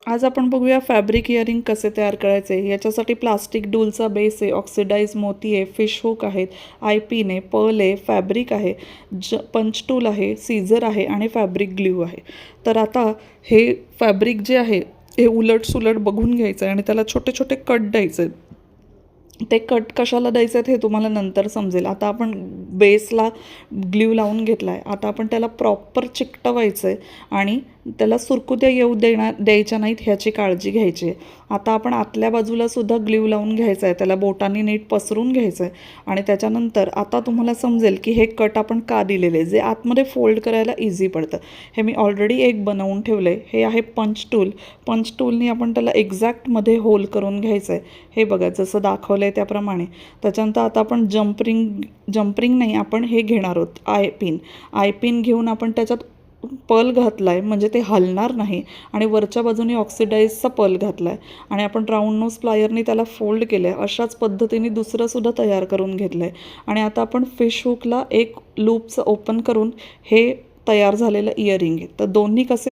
आज आपण बघूया फॅब्रिक इयरिंग कसे तयार करायचे. याच्यासाठी प्लास्टिक डूलचा बेस आहे, ऑक्सिडाइज मोती आहे, फिश हुक आहेत, आय पिन आहे, पर्ल आहे, फॅब्रिक आहे, पंच टूल आहे, सीझर आहे आणि फॅब्रिक ग्ल्यू आहे. तर आता हे फॅब्रिक जे आहे हे उलट सुलट बघून घ्यायचं आहे आणि त्याला छोटे छोटे कट द्यायचे. ते कट कशाला द्यायचे आहेत हे तुम्हाला नंतर समजेल. आता आपण बेसला ग्ल्यू लावून घेतला आहे. आता आपण त्याला प्रॉपर चिकटवायचं आहे आणि त्याला सुरकुत्या येऊ द्यायच्या नाहीत ह्याची काळजी घ्यायची आहे. आता आपण आतल्या बाजूला सुद्धा ग्ल्यू लावून घ्यायचं आहे, त्याला बोटांनी नीट पसरून घ्यायचं आहे आणि त्याच्यानंतर आता तुम्हाला समजेल की हे कट आपण का दिलेले, जे आतमध्ये फोल्ड करायला इझी पडतं. हे मी ऑलरेडी एक बनवून ठेवलं आहे. हे आहे पंच टूल. पंच टूलनी आपण त्याला एक्झॅक्टमध्ये होल करून घ्यायचं आहे. हे बघा जसं दाखवलं आहे त्याप्रमाणे. त्याच्यानंतर आता आपण जम्परिंग नाही, आपण हे घेणार आहोत आय पिन घेऊन आपण त्याच्यात पर्ल घातला आहे म्हणजे ते हलणार नाही आणि वरच्या बाजूने ऑक्सिडाईजचा पर्ल घातला आहे आणि आपण राऊंड नोज प्लायरनी त्याला फोल्ड केलं आहे. अशाच पद्धतीने दुसरंसुद्धा तयार करून घेतलं आहे आणि आता आपण फिश हुकला एक लूपचं ओपन करून हे तयार झालेलं इयरिंग आहे. तर दोन्ही कसे